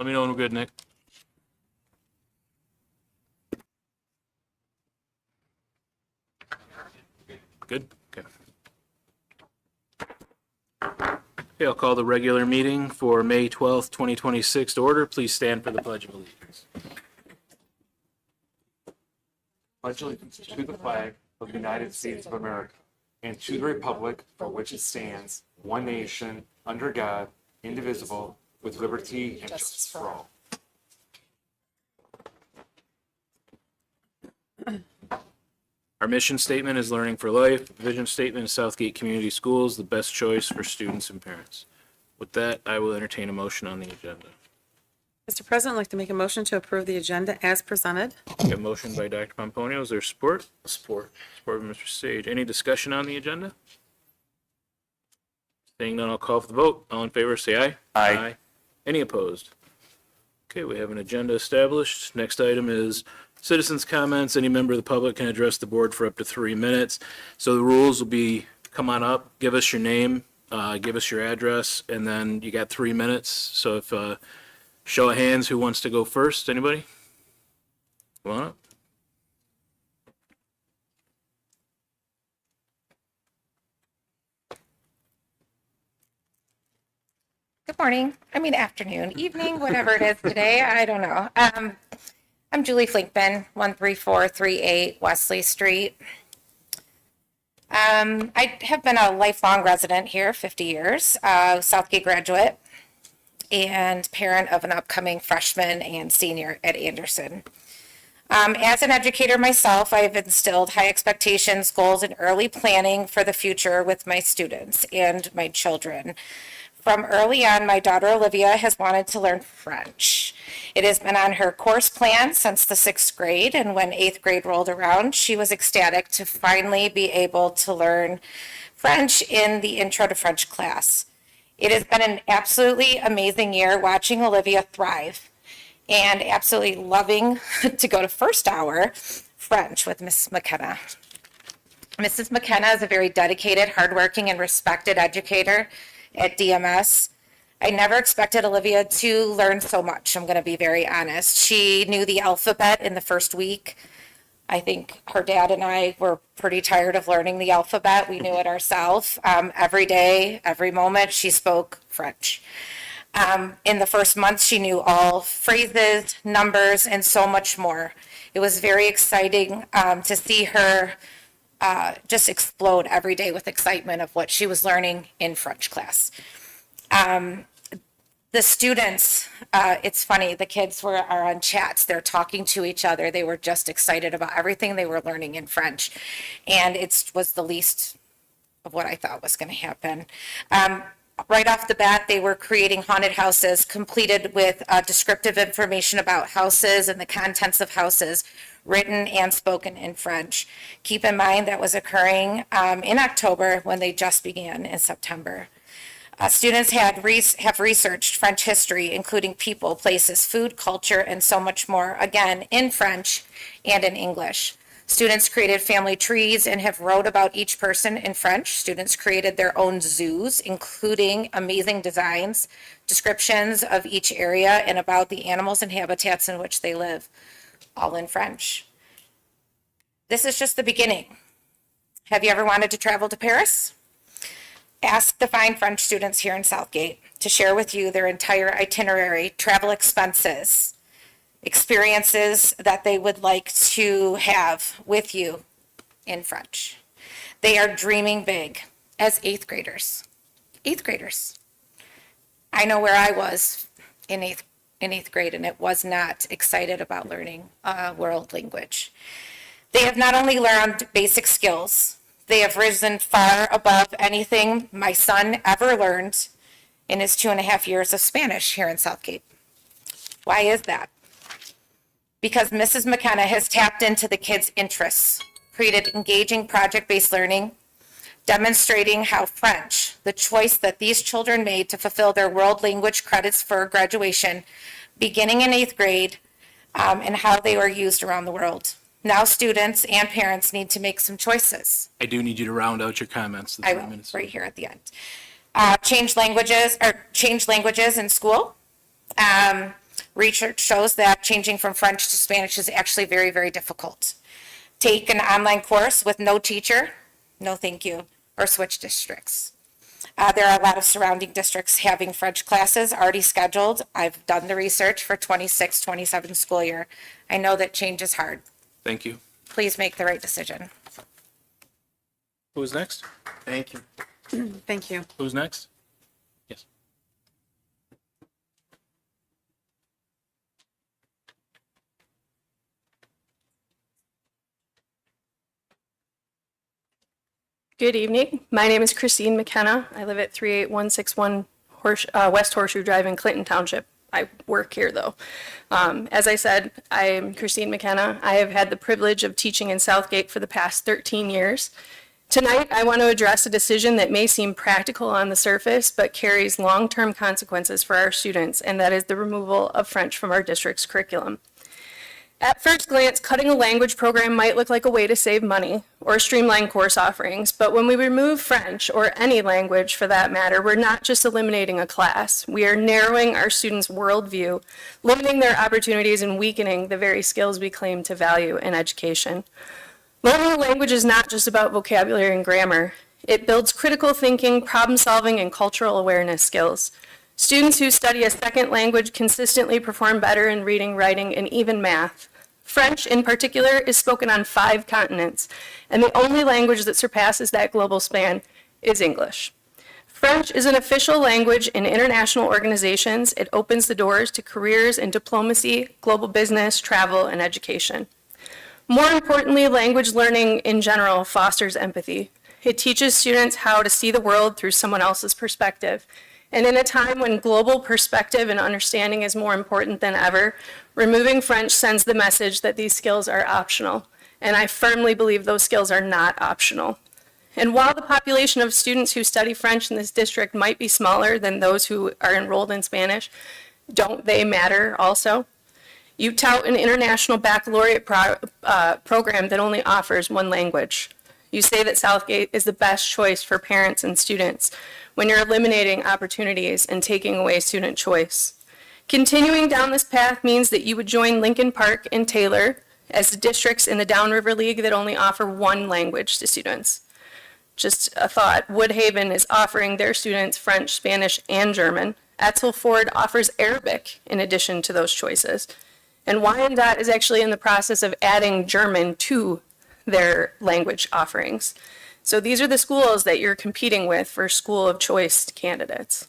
Let me know when we're good, Nick. Good? Okay. Okay, I'll call the regular meeting for May 12th, 2026 to order. Please stand for the Pledge of Allegiance. Pledge allegiance to the flag of the United States of America and to the republic for which it stands, one nation, under God, indivisible, with liberty and justice for all. Our mission statement is learning for life. Vision statement is Southgate Community Schools, the best choice for students and parents. With that, I will entertain a motion on the agenda. Mr. President, I'd like to make a motion to approve the agenda as presented. A motion by Dr. Pomponio. Is there support? Support. Support by Mr. Sage. Any discussion on the agenda? Seeing none, I'll call for the vote. All in favor, say aye. Aye. Any opposed? Okay, we have an agenda established. Next item is citizens' comments. Any member of the public can address the board for up to 3 minutes. So the rules will be, come on up, give us your name, give us your address, and then you got 3 minutes. So if, show of hands, who wants to go first? Anybody? Come on up. Good morning. Afternoon, evening, whatever it is today. I don't know. I'm Julie Flinkman, 13438 Wesley Street. I have been a lifelong resident here, 50 years, Southgate graduate, and parent of an upcoming freshman and senior at Anderson. As an educator myself, I have instilled high expectations, goals, and early planning for the future with my students and my children. From early on, my daughter Olivia has wanted to learn French. It has been on her course plan since the 6th grade, and when 8th grade rolled around, she was ecstatic to finally be able to learn French in the Intro to French class. It has been an absolutely amazing year watching Olivia thrive and absolutely loving to go to first hour French with Mrs. McKenna. Mrs. McKenna is a very dedicated, hardworking, and respected educator at DMS. I never expected Olivia to learn so much. I'm going to be very honest. She knew the alphabet in the first week. I think her dad and I were pretty tired of learning the alphabet. We knew it ourselves. Every day, every moment, she spoke French. In the first month, she knew all phrases, numbers, and so much more. It was very exciting to see her just explode every day with excitement of what she was learning in French class. The students, it's funny, the kids are on chats, they're talking to each other. They were just excited about everything they were learning in French. And it was the least of what I thought was going to happen. Right off the bat, they were creating haunted houses completed with descriptive information about houses and the contents of houses, written and spoken in French. Keep in mind that was occurring in October when they just began in September. Students have researched French history, including people, places, food, culture, and so much more, again, in French and in English. Students created family trees and have wrote about each person in French. Students created their own zoos, including amazing designs, descriptions of each area, and about the animals and habitats in which they live, all in French. This is just the beginning. Have you ever wanted to travel to Paris? Ask the fine French students here in Southgate to share with you their entire itinerary, travel expenses, experiences that they would like to have with you in French. They are dreaming big as 8th graders. 8th graders. I know where I was in eighth grade, and it was not excited about learning a world language. They have not only learned basic skills, they have risen far above anything my son ever learned in his 2.5 years of Spanish here in Southgate. Why is that? Because Mrs. McKenna has tapped into the kids' interests, created engaging project-based learning, demonstrating how French, the choice that these children made to fulfill their world language credits for graduation, beginning in 8th grade, and how they were used around the world. Now students and parents need to make some choices. I do need you to round out your comments. I will, right here at the end. Change languages in school. Research shows that changing from French to Spanish is actually very, very difficult. Take an online course with no teacher, no thank you, or switch districts. There are a lot of surrounding districts having French classes already scheduled. I've done the research for 26, 27 school year. I know that change is hard. Thank you. Please make the right decision. Who's next? Thank you. Thank you. Who's next? Yes. Good evening. My name is Christine McKenna. I live at 38161 West Horseshoe Drive in Clinton Township. I work here though. As I said, I am Christine McKenna. I have had the privilege of teaching in Southgate for the past 13 years. Tonight, I want to address a decision that may seem practical on the surface, but carries long-term consequences for our students, and that is the removal of French from our district's curriculum. At first glance, cutting a language program might look like a way to save money or streamline course offerings, but when we remove French, or any language for that matter, we're not just eliminating a class. We are narrowing our students' worldview, limiting their opportunities, and weakening the very skills we claim to value in education. Learning a language is not just about vocabulary and grammar. It builds critical thinking, problem solving, and cultural awareness skills. Students who study a second language consistently perform better in reading, writing, and even math. French, in particular, is spoken on 5 continents, and the only language that surpasses that global span is English. French is an official language in international organizations. It opens the doors to careers in diplomacy, global business, travel, and education. More importantly, language learning in general fosters empathy. It teaches students how to see the world through someone else's perspective. And in a time when global perspective and understanding is more important than ever, removing French sends the message that these skills are optional. And I firmly believe those skills are not optional. And while the population of students who study French in this district might be smaller than those who are enrolled in Spanish, don't they matter also? You tout an international baccalaureate program that only offers 1 language. You say that Southgate is the best choice for parents and students when you're eliminating opportunities and taking away student choice. Continuing down this path means that you would join Lincoln Park and Taylor as the districts in the Downriver League that only offer 1 language to students. Just a thought, Woodhaven is offering their students French, Spanish, and German. Etzel Ford offers Arabic in addition to those choices. And Wyandotte is actually in the process of adding German to their language offerings. So these are the schools that you're competing with for school of choice candidates.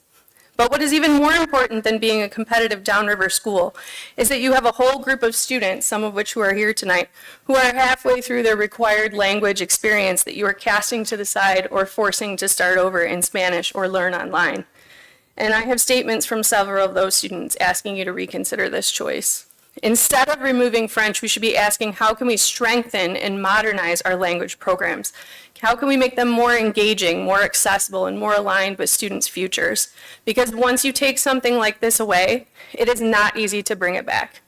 But what is even more important than being a competitive downriver school is that you have a whole group of students, some of which who are here tonight, who are halfway through their required language experience that you are casting to the side or forcing to start over in Spanish or learn online. And I have statements from several of those students asking you to reconsider this choice. Instead of removing French, we should be asking how can we strengthen and modernize our language programs? How can we make them more engaging, more accessible, and more aligned with students' futures? Because once you take something like this away, it is not easy to bring it back.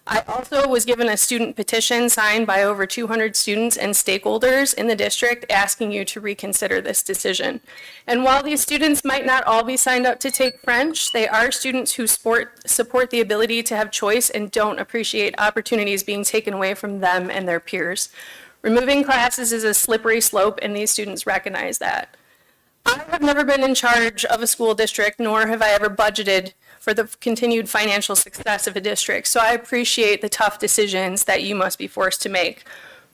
I also was given a student petition signed by over 200 students and stakeholders in the district asking you to reconsider this decision. And while these students might not all be signed up to take French, they are students who support the ability to have choice and don't appreciate opportunities being taken away from them and their peers. Removing classes is a slippery slope, and these students recognize that. I have never been in charge of a school district, nor have I ever budgeted for the continued financial success of a district, so I appreciate the tough decisions that you must be forced to make.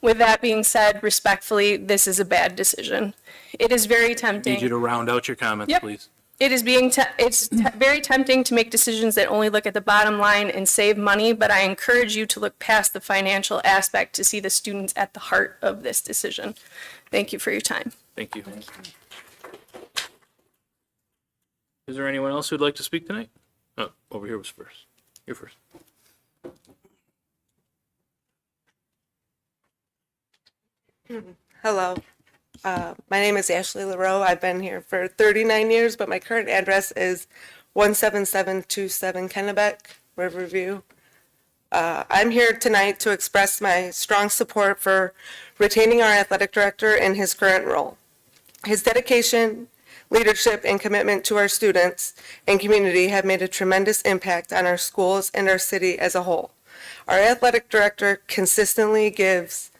With that being said, respectfully, this is a bad decision. It is very tempting. Need you to round out your comments, Yep. please. It is very tempting to make decisions that only look at the bottom line and save money, but I encourage you to look past the financial aspect to see the students at the heart of this decision. Thank you for your time. Thank you. Is there anyone else who'd like to speak tonight? Oh, over here was first. You're first. Hello. My name is Ashley LaRoe. I've been here for 39 years, but my current address is 17727 Kennebec, Riverview. I'm here tonight to express my strong support for retaining our athletic director in his current role. His dedication, leadership, and commitment to our students and community have made a tremendous impact on our schools and our city as a whole. Our athletic director consistently gives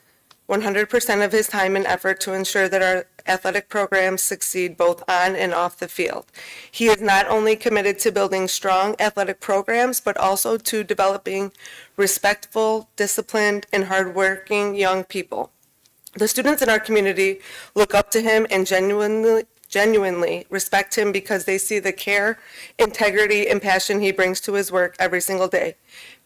100% of his time and effort to ensure that our athletic programs succeed both on and off the field. He is not only committed to building strong athletic programs, but also to developing respectful, disciplined, and hardworking young people. The students in our community look up to him and genuinely respect him because they see the care, integrity, and passion he brings to his work every single day.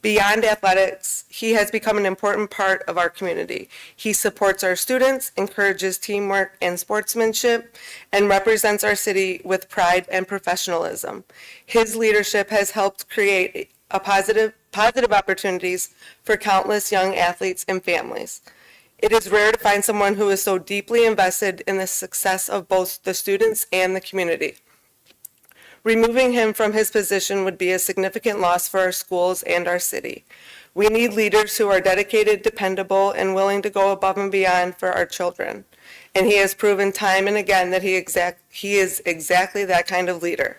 Beyond athletics, he has become an important part of our community. He supports our students, encourages teamwork and sportsmanship, and represents our city with pride and professionalism. His leadership has helped create a positive opportunities for countless young athletes and families. It is rare to find someone who is so deeply invested in the success of both the students and the community. Removing him from his position would be a significant loss for our schools and our city. We need leaders who are dedicated, dependable, and willing to go above and beyond for our children. And he has proven time and again that he is exactly that kind of leader.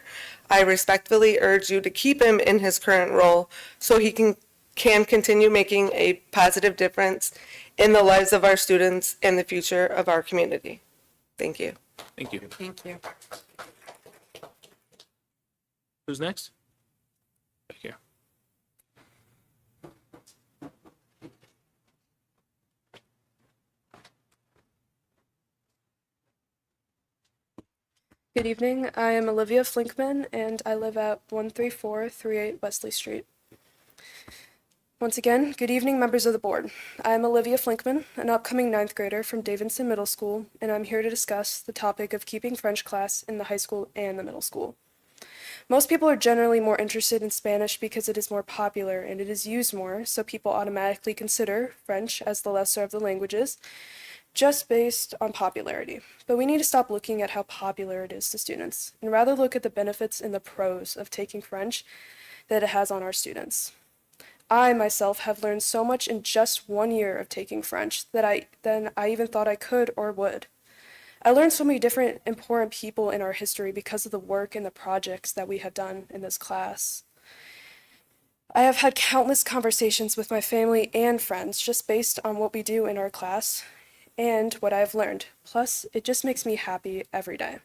I respectfully urge you to keep him in his current role so he can continue making a positive difference in the lives of our students and the future of our community. Thank you. Thank you. Thank you. Who's next? Back here. Good evening. I am Olivia Flinkman, and I live at 13438 Wesley Street. Once again, good evening, members of the board. I am Olivia Flinkman, an upcoming 9th grader from Davidson Middle School, and I'm here to discuss the topic of keeping French class in the high school and the middle school. Most people are generally more interested in Spanish because it is more popular and it is used more, so people automatically consider French as the lesser of the languages, just based on popularity. But we need to stop looking at how popular it is to students, and rather look at the benefits and the pros of taking French that it has on our students. I myself have learned so much in just 1 year of taking French than I even thought I could or would. I learned so many different important people in our history because of the work and the projects that we have done in this class. I have had countless conversations with my family and friends just based on what we do in our class and what I've learned. Plus, it just makes me happy every day.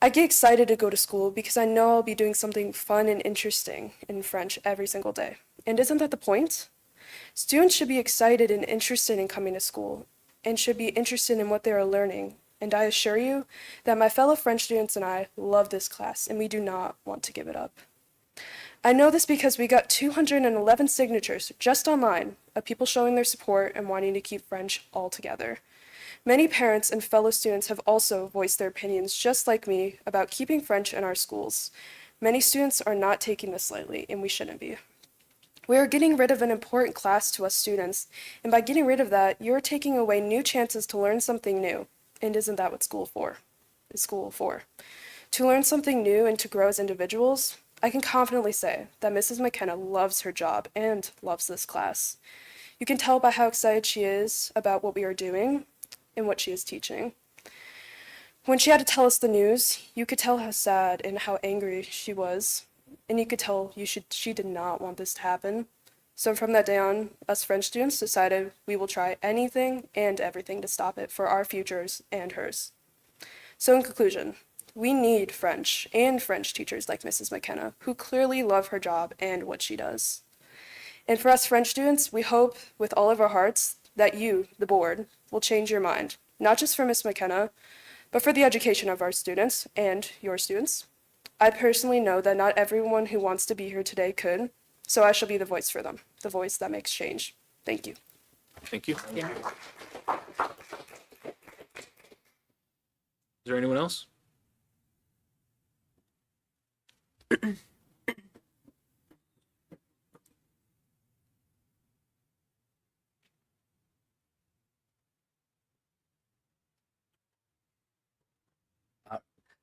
I get excited to go to school because I know I'll be doing something fun and interesting in French every single day. And isn't that the point? Students should be excited and interested in coming to school and should be interested in what they are learning. And I assure you that my fellow French students and I love this class and we do not want to give it up. I know this because we got 211 signatures just online of people showing their support and wanting to keep French all together. Many parents and fellow students have also voiced their opinions just like me about keeping French in our schools. Many students are not taking this lightly, and we shouldn't be. We are getting rid of an important class to us students, and by getting rid of that, you're taking away new chances to learn something new. And isn't that what school is for? To learn something new and to grow as individuals, I can confidently say that Mrs. McKenna loves her job and loves this class. You can tell by how excited she is about what we are doing and what she is teaching. When she had to tell us the news, you could tell how sad and how angry she was, and you could tell she did not want this to happen. So from that day on, us French students decided we will try anything and everything to stop it for our futures and hers. So in conclusion, we need French and French teachers like Mrs. McKenna, who clearly love her job and what she does. And for us French students, we hope with all of our hearts that you, the board, will change your mind, not just for Ms. McKenna, but for the education of our students and your students. I personally know that not everyone who wants to be here today could, so I shall be the voice for them, the voice that makes change. Thank you. Thank you. Is there anyone else?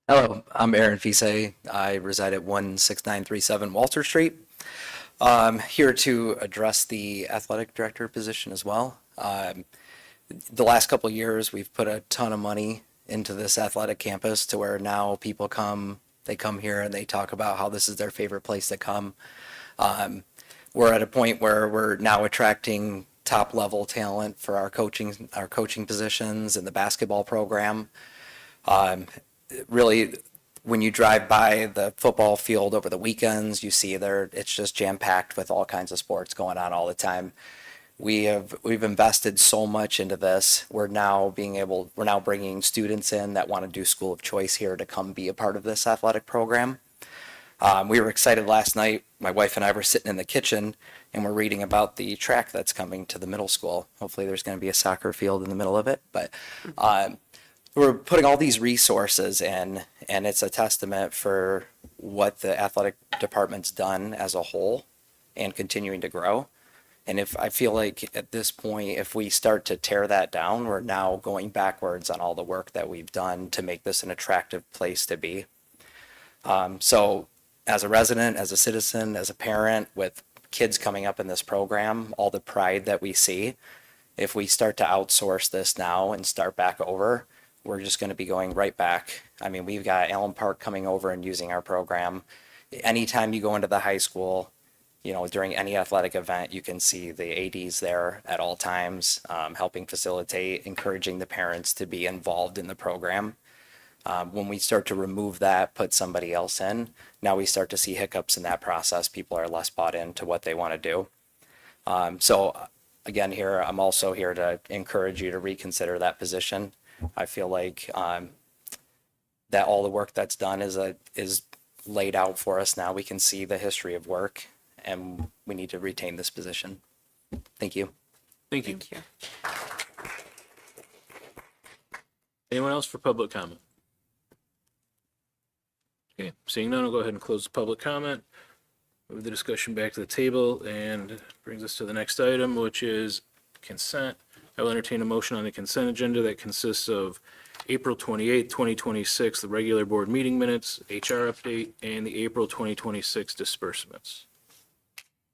Hello, I'm Aaron Fise. I reside at 16937 Walter Street. I'm here to address the athletic director position as well. The last couple of years, we've put a ton of money into this athletic campus to where now people come, they come here and they talk about how this is their favorite place to come. We're at a point where we're now attracting top level talent for our coaching positions in the basketball program. Really, when you drive by the football field over the weekends, you see there it's just jam packed with all kinds of sports going on all the time. We've invested so much into this. We're now bringing students in that want to do school of choice here to come be a part of this athletic program. We were excited last night. My wife and I were sitting in the kitchen and we're reading about the track that's coming to the middle school. Hopefully there's going to be a soccer field in the middle of it, but we're putting all these resources in, and it's a testament for what the athletic department's done as a whole and continuing to grow. And if I feel like at this point, if we start to tear that down, we're now going backwards on all the work that we've done to make this an attractive place to be. So as a resident, as a citizen, as a parent with kids coming up in this program, all the pride that we see, if we start to outsource this now and start back over, we're just going to be going right back. I mean, we've got Allen Park coming over and using our program. Anytime you go into the high school, you know, during any athletic event, you can see the ADs there at all times, helping facilitate, encouraging the parents to be involved in the program. When we start to remove that, put somebody else in, now we start to see hiccups in that process. People are less bought into what they want to do. So again, here, I'm also here to encourage you to reconsider that position. I feel like that all the work that's done is laid out for us now. We can see the history of work, and we need to retain this position. Thank you. Thank you. Thank you. Anyone else for public comment? Okay, seeing none, I'll go ahead and close the public comment. Move the discussion back to the table and brings us to the next item, which is consent. I will entertain a motion on the consent agenda that consists of April 28th, 2026, the regular board meeting minutes, HR update, and the April 2026 disbursements.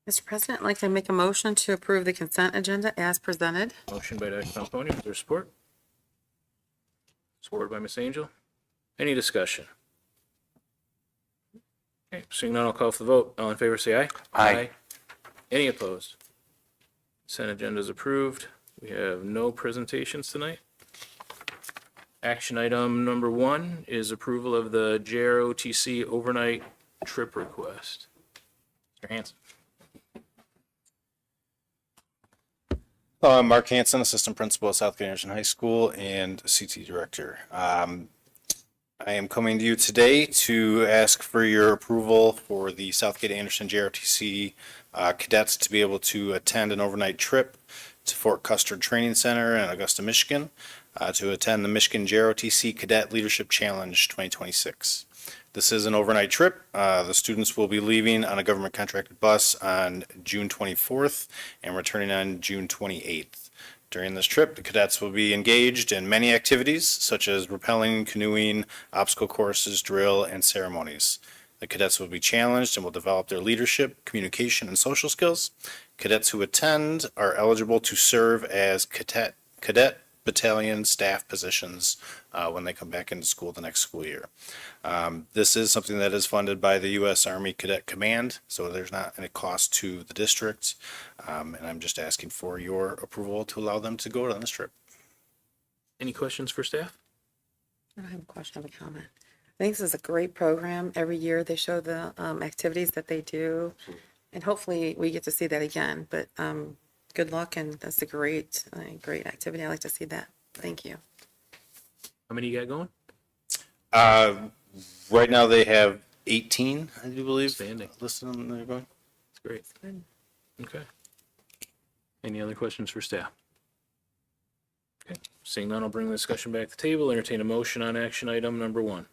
Mr. President, I'd like to make a motion to approve the consent agenda as presented. Motion by Dr. Pomponio, is there support? Support by Ms. Angel. Any discussion? Okay, seeing none, I'll call for the vote. All in favor, say aye. Aye. Any opposed? Consent agenda is approved. We have no presentations tonight. Action item number 1 is approval of the JROTC overnight trip request. Mr. Hanson. Hello, I'm Mark Hanson, Assistant Principal at Southgate Anderson High School and CT Director. I am coming to you today to ask for your approval for the Southgate Anderson JROTC cadets to be able to attend an overnight trip to Fort Custer Training Center in Augusta, Michigan, to attend the Michigan JROTC Cadet Leadership Challenge 2026. This is an overnight trip. The students will be leaving on a government contracted bus on June 24th and returning on June 28th. During this trip, the cadets will be engaged in many activities such as rappelling, canoeing, obstacle courses, drill, and ceremonies. The cadets will be challenged and will develop their leadership, communication, and social skills. Cadets who attend are eligible to serve as cadet battalion staff positions when they come back into school the next school year. This is something that is funded by the U.S. Army Cadet Command, so there's not any cost to the district. And I'm just asking for your approval to allow them to go on this trip. Any questions for staff? I don't have a question, I have a comment. I think this is a great program. Every year they show the activities that they do, and hopefully we get to see that again. But good luck, and that's a great activity. I like to see that. Thank you. How many you got going? Right now they have 18, I do believe, Outstanding. listed on there going. That's great. Good. Okay. Any other questions for staff? Okay, seeing none, I'll bring the discussion back to the table. Entertain a motion on action item number 1.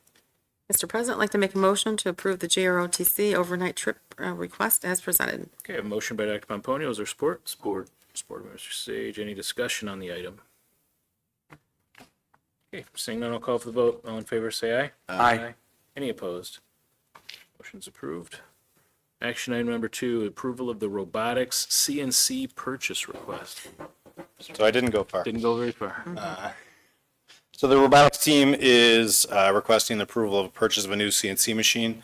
Mr. President, I'd like to make a motion to approve the JROTC overnight trip request as presented. Okay, I have a motion by Dr. Pomponio. Is there support? Support. Support by Mr. Sage. Any discussion on the item? Okay, seeing none, I'll call for the vote. All in favor, say aye. Aye. Any opposed? Motion's approved. Action item number 2, approval of the robotics CNC purchase request. So I didn't go far. Didn't go very far. So the robotics team is requesting the approval of purchase of a new CNC machine.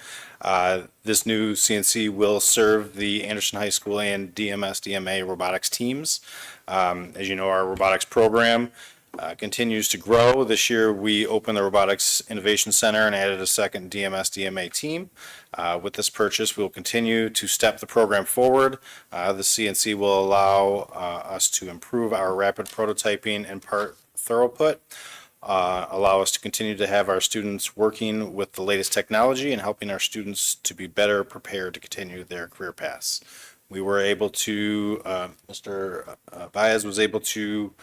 This new CNC will serve the Anderson High School and DMS/DMA robotics teams. As you know, our robotics program continues to grow. This year, we opened the Robotics Innovation Center and added a second DMS/DMA team. With this purchase, we'll continue to step the program forward. The CNC will allow us to improve our rapid prototyping and part throughput. Allow us to continue to have our students working with the latest technology and helping our students to be better prepared to continue their career paths. We were able to, Mr. Baez was able to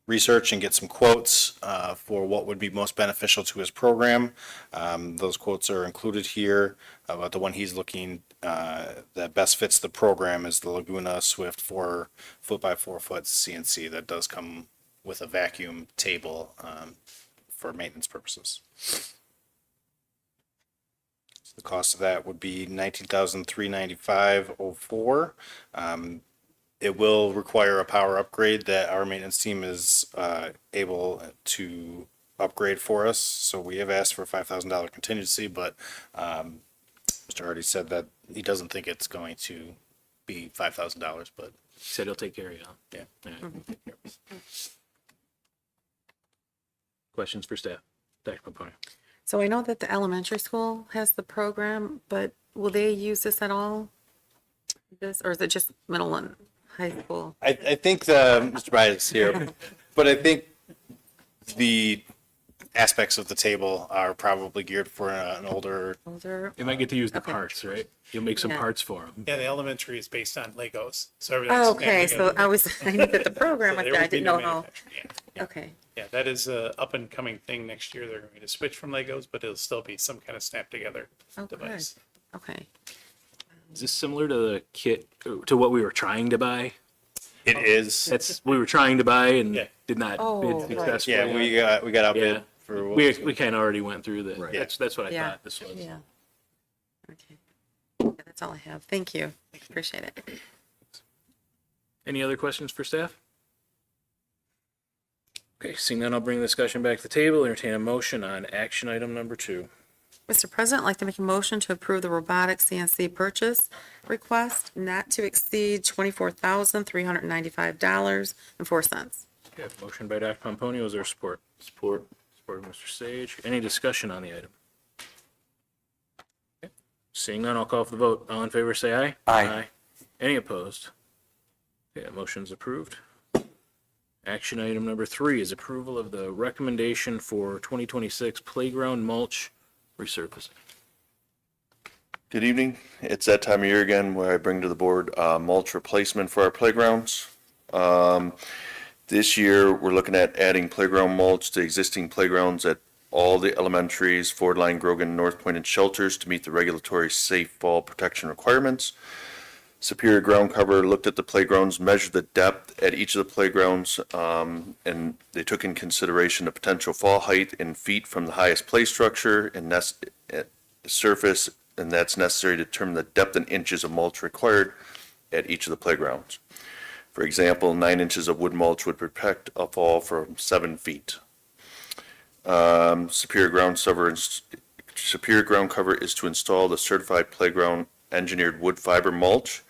research and get some quotes for what would be most beneficial to his program. Those quotes are included here, but the one he's looking that best fits the program is the Laguna Swift 4x4 CNC that does come with a vacuum table for maintenance purposes. So the cost of that would be $19,395.04. It will require a power upgrade that our maintenance team is able to upgrade for us. So we have asked for a $5,000 contingency, but Mr. Hardy said that he doesn't think it's going to be $5,000, but He said he'll take care of you. yeah. Questions for staff? Dr. Pampone. So I know that the elementary school has the program, but will they use this at all? This, or is it just middle and high school? I think Mr. Baez is here, but I think the aspects of the table are probably geared for an older. Older? They might get to use the Okay. parts, right? You'll make some Yeah. parts for them. Yeah, the elementary is based on Legos, so everything's. Oh, okay, so I knew that the program, So I there would be didn't no know how, manufacturing, yeah. okay. Yeah, that is a up and coming thing next year. They're going to switch from Legos, but it'll still be some kind of snap together Oh, good. device. Okay. Is this similar to the kit, to what we were trying to buy? It is. We were trying to buy and Yeah. did not Oh, bid right. successfully. Yeah, we got outbid Yeah. for what We kind of already went through that. Right. That's what I Yeah. thought this was. Yeah. Okay. Yeah, that's all I have. Thank you. Appreciate it. Any other questions for staff? Okay, seeing none, I'll bring the discussion back to the table, entertain a motion on action item number 2. Mr. President, I'd like to make a motion to approve the robotic CNC purchase request not to exceed $24,395.04. Okay, motion by Dr. Pomponio, is there support? Support. Support by Mr. Sage. Any discussion on the item? Okay, seeing none, I'll call for the vote. All in favor, say aye. Aye. Any opposed? Okay, that motion's approved. Action item number 3 is approval of the recommendation for 2026 playground mulch resurfacing. Good evening. It's that time of year again where I bring to the board mulch replacement for our playgrounds. This year, we're looking at adding playground mulch to existing playgrounds at all the elementaries, Ford Line, Grogan, North Point, and shelters to meet the regulatory safe fall protection requirements. Superior Ground Cover looked at the playgrounds, measured the depth at each of the playgrounds, and they took in consideration the potential fall height in feet from the highest play structure and surface, and that's necessary to determine the depth in inches of mulch required at each of the playgrounds. For example, 9 inches of wood mulch would protect a fall from 7 feet. Superior Ground Cover is to install the certified playground engineered wood fiber mulch.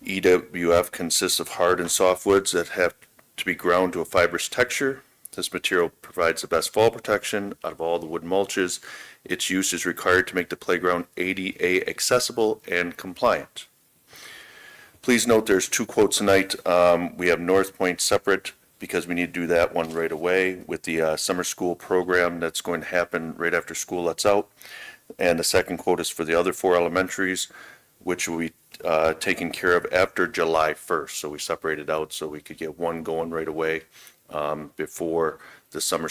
EWF consists of hard and soft woods that have to be ground to a fibrous texture. This material provides the best fall protection out of all the wood mulches. Its use is required to make the playground ADA accessible and compliant. Please note there's 2 quotes tonight. We have North Point separate because we need to do that one right away with the summer school program that's going to happen right after school lets out. And the second quote is for the other 4 elementaries, which will be taken care of after July 1st. So we separated out so we could get one going right away before the summer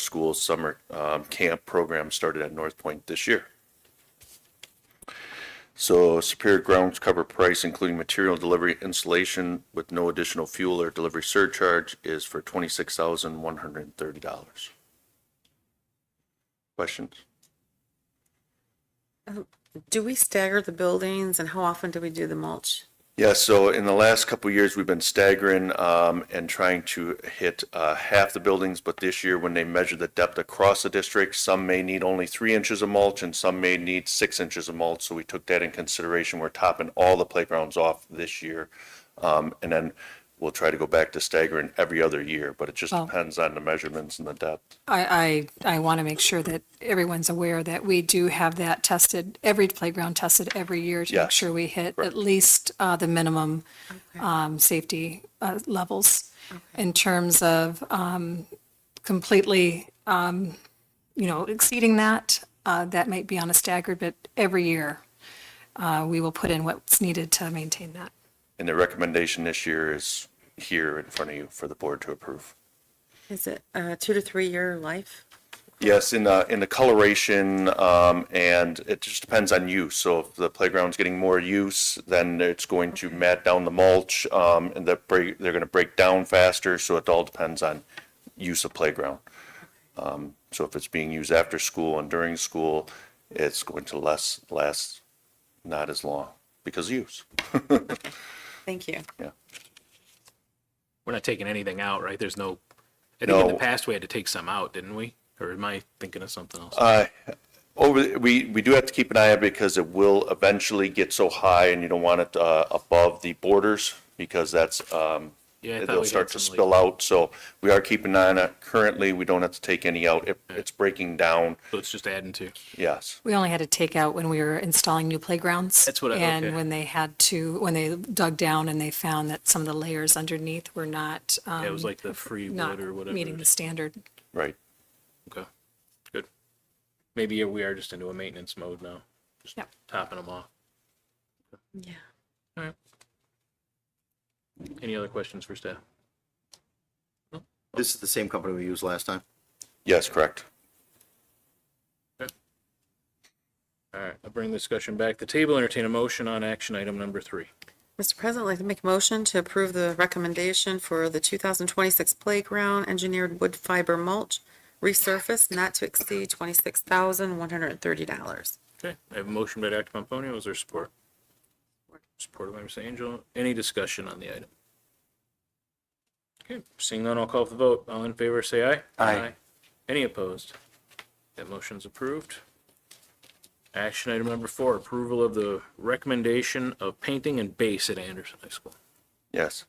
camp program started at North Point this year. So Superior Ground Cover price, including material delivery installation with no additional fuel or delivery surcharge, is for $26,130. Questions? Do we stagger the buildings and how often do we do the mulch? Yeah, so in the last couple of years, we've been staggering and trying to hit half the buildings, but this year, when they measure the depth across the district, some may need only 3 inches of mulch and some may need 6 inches of mulch, so we took that in consideration. We're topping all the playgrounds off this year. And then we'll try to go back to staggering every other year, but it just Well- depends on the measurements and the depth. I want to make sure that everyone's aware that we do have that tested, every playground tested every year to make Yes. sure we hit at least the minimum safety levels. In terms of completely, exceeding that, that might be on a staggered, but every year we will put in what's needed to maintain that. And the recommendation this year is here in front of you for the board to approve. Is it a 2 to 3 year life? Yes, in the coloration, and it just depends on use. So if the playground's getting more use, then it's going to mat down the mulch, and they're gonna break down faster, so it all depends on use of playground. So if it's being used after school and during school, it's going to last not as long because of use. Thank you. Yeah. We're not taking anything out, right? There's no, I think in the No. past we had to take some out, didn't we? Or am I thinking of something else? We do have to keep an eye on it because it will eventually get so high and you don't want it above the borders because that's, Yeah, I thought they'll we start had to some, spill out. So we are keeping an eye on it. Currently, we don't have to take any out. It's breaking down, So it's just adding to. yes. We only had to take out when we were installing new playgrounds. That's what I- And okay. when they dug down and they found that some of the layers underneath were not. Yeah, it was like the free not wood or whatever. meeting the standard. Right. Okay, good. Maybe we are just into a maintenance mode now, just Yep. topping them off. Yeah. All right. Any other questions for staff? This is the same company we used last time? Yes, correct. All right, I'll bring the discussion back to the table, entertain a motion on action item number 3. Mr. President, I'd like to make a motion to approve the recommendation for the 2026 playground engineered wood fiber mulch resurface not to exceed $26,130. Okay, I have a motion by Dr. Pomponio. Is there support? Supported by Ms. Angel. Any discussion on the item? Okay, seeing none, I'll call for the vote. All in favor, say aye. Aye. Any opposed? That motion's approved. Action item number 4, approval of the recommendation of painting and base at Anderson High School. Yes.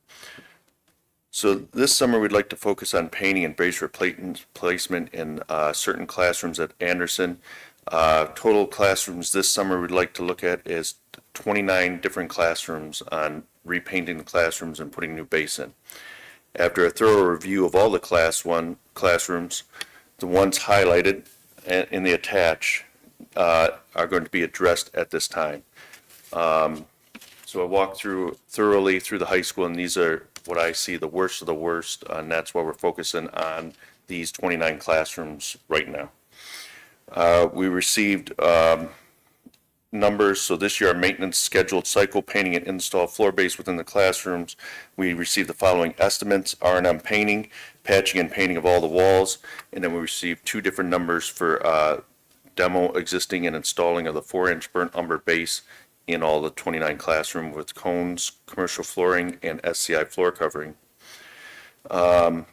So this summer, we'd like to focus on painting and base replacement in certain classrooms at Anderson. Total classrooms this summer we'd like to look at is 29 different classrooms on repainting the classrooms and putting new base in. After a thorough review of all the classrooms, the ones highlighted in the attach are going to be addressed at this time. So I walked thoroughly through the high school, and these are what I see the worst of the worst, and that's why we're focusing on these 29 classrooms right now. We received numbers, so this year our maintenance scheduled cycle painting and install floor base within the classrooms. We received the following estimates: R&M painting, patching and painting of all the walls, and then we received 2 different numbers for demo existing and installing of the 4-inch burnt umber base in all the 29 classroom with cones, commercial flooring, and SCI floor covering. I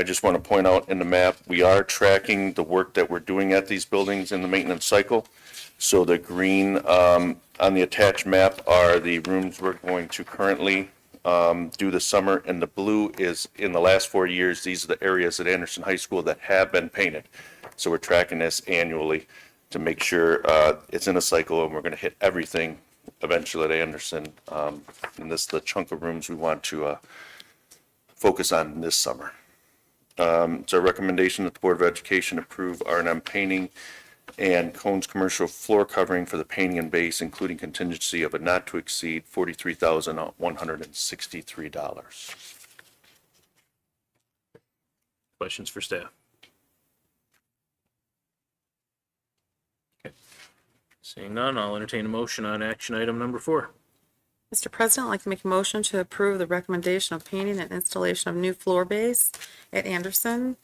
just want to point out in the map, we are tracking the work that we're doing at these buildings in the maintenance cycle. So the green on the attached map are the rooms we're going to currently do this summer, and the blue is in the last 4 years. These are the areas at Anderson High School that have been painted. So we're tracking this annually to make sure it's in a cycle, and we're going to hit everything eventually at Anderson. And this is the chunk of rooms we want to focus on this summer. It's our recommendation that the Board of Education approve R&M painting and Cones commercial floor covering for the painting and base, including contingency of a not to exceed $43,163. Questions for staff? Okay. Seeing none, I'll entertain a motion on action item number 4. Mr. President, I'd like to make a motion to approve the recommendation of painting and installation of new floor base at Anderson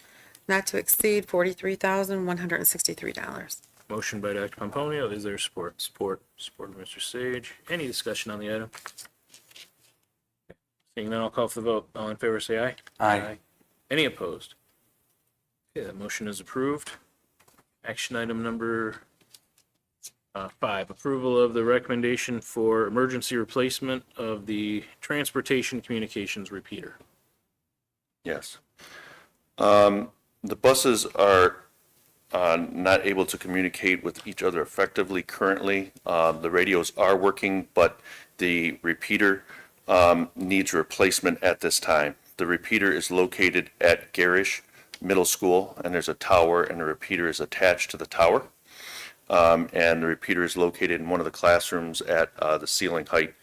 not to exceed $43,163. Motion by Dr. Pomponio. Is there support? Support. Support by Mr. Sage. Any discussion on the item? Seeing none, I'll call for the vote. All in favor, say aye. Aye. Any opposed? Okay, that motion is approved. Action item number 5, approval of the recommendation for emergency replacement of the transportation communications repeater. Yes. The buses are not able to communicate with each other effectively currently. The radios are working, but the repeater needs replacement at this time. The repeater is located at Garish Middle School, and there's a tower, and the repeater is attached to the tower. And the repeater is located in one of the classrooms at the ceiling height.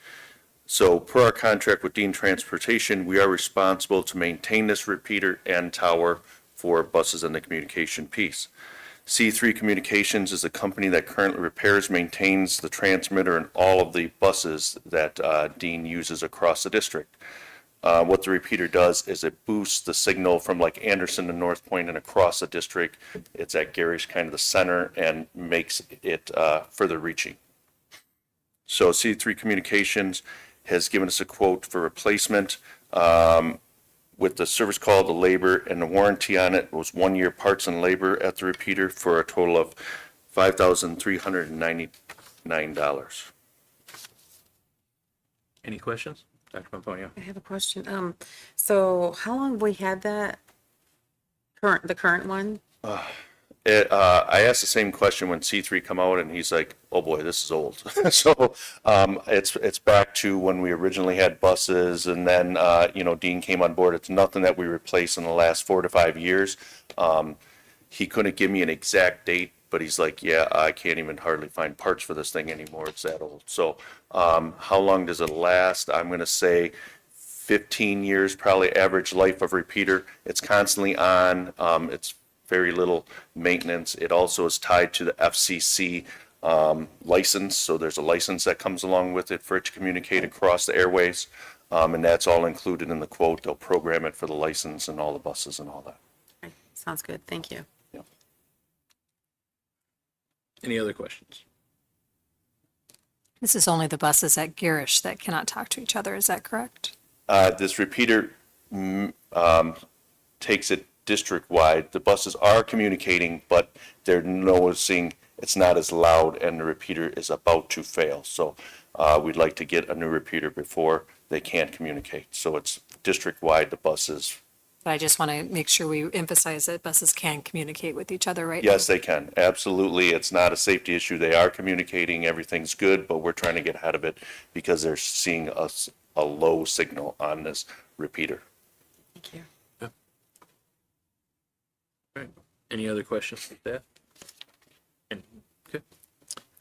So per our contract with Dean Transportation, we are responsible to maintain this repeater and tower for buses and the communication piece. C3 Communications is a company that currently repairs, maintains the transmitter and all of the buses that Dean uses across the district. What the repeater does is it boosts the signal from like Anderson to North Point and across the district. It's at Gary's kind of the center and makes it further reaching. So C3 Communications has given us a quote for replacement with the service call, the labor, and the warranty on it was 1 year parts and labor at the repeater for a total of $5,399. Any questions? Dr. Pomponio? I have a question. So how long have we had that? The current one? I asked the same question when C3 come out, and he's like, "Oh boy, this is old." So it's back to when we originally had buses, and then Dean came on board. It's nothing that we replaced in the last 4 to 5 years. He couldn't give me an exact date, but he's like, "Yeah, I can't even hardly find parts for this thing anymore. It's that old." So how long does it last? I'm going to say 15 years, probably average life of repeater. It's constantly on. It's very little maintenance. It also is tied to the FCC license, so there's a license that comes along with it for it to communicate across the airways, and that's all included in the quote. They'll program it for the license and all the buses and all that. Okay, sounds good. Thank you. Any other questions? This is only the buses at Garish that cannot talk to each other, is that correct? This repeater takes it district-wide. The buses are communicating, but they're noticing it's not as loud and the repeater is about to fail. So we'd like to get a new repeater before they can't communicate. So it's district-wide, the buses. But I just want to make sure we emphasize that buses can communicate with each other, right? Yes, they can. Absolutely. It's not a safety issue. They are communicating. Everything's good, but we're trying to get ahead of it because they're seeing a low signal on this repeater. Thank you. Right. Any other questions with that? Okay.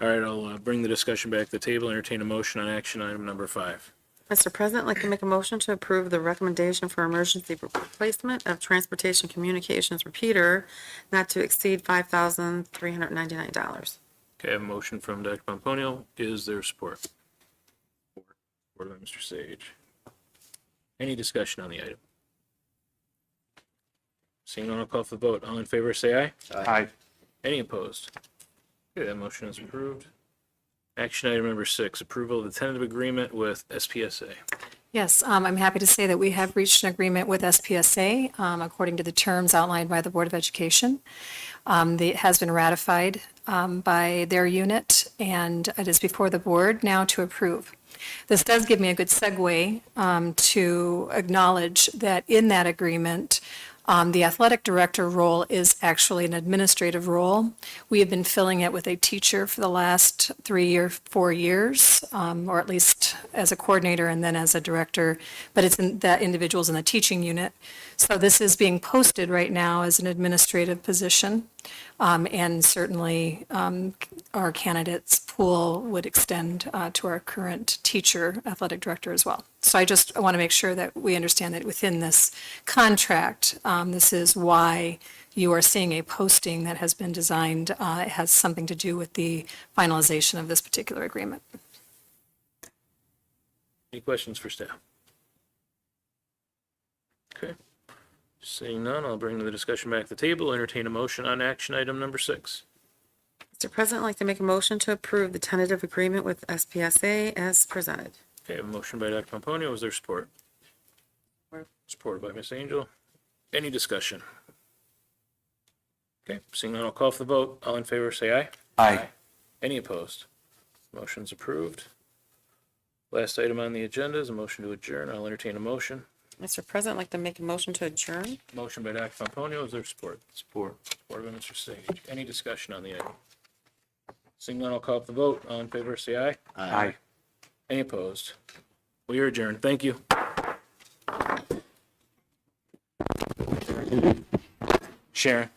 All right, I'll bring the discussion back to the table, entertain a motion on action item number 5. Mr. President, I'd like to make a motion to approve the recommendation for emergency replacement of transportation communications repeater not to exceed $5,399. Okay, I have a motion from Dr. Pomponio. Is there support? Support by Mr. Sage. Any discussion on the item? Seeing none, I'll call for the vote. All in favor, say aye. Aye. Any opposed? Okay, that motion is approved. Action item number 6, approval of the tentative agreement with SPSA. Yes, I'm happy to say that we have reached an agreement with SPSA according to the terms outlined by the Board of Education. It has been ratified by their unit, and it is before the board now to approve. This does give me a good segue to acknowledge that in that agreement, the athletic director role is actually an administrative role. We have been filling it with a teacher for the last 3 or 4 years, or at least as a coordinator and then as a director, but that individual's in the teaching unit. So this is being posted right now as an administrative position, and certainly our candidates pool would extend to our current teacher, athletic director as well. So I just want to make sure that we understand that within this contract, this is why you are seeing a posting that has been designed. It has something to do with the finalization of this particular agreement. Any questions for staff? Okay. Seeing none, I'll bring the discussion back to the table, entertain a motion on action item number 6. Mr. President, I'd like to make a motion to approve the tentative agreement with SPSA as presented. Okay, a motion by Dr. Pomponio. Is there support? Supported by Ms. Angel. Any discussion? Okay, seeing none, I'll call for the vote. All in favor, say aye. Aye. Any opposed? Motion's approved. Last item on the agenda is a motion to adjourn. I'll entertain a motion. Mr. President, I'd like to make a motion to adjourn. Motion by Dr. Pomponio, is there support? Support. Support by Mr. Sage. Any discussion on the item? Seeing none, I'll call for the vote. All in favor, say aye. Aye. Any opposed? We are adjourned. Thank you. Sharon.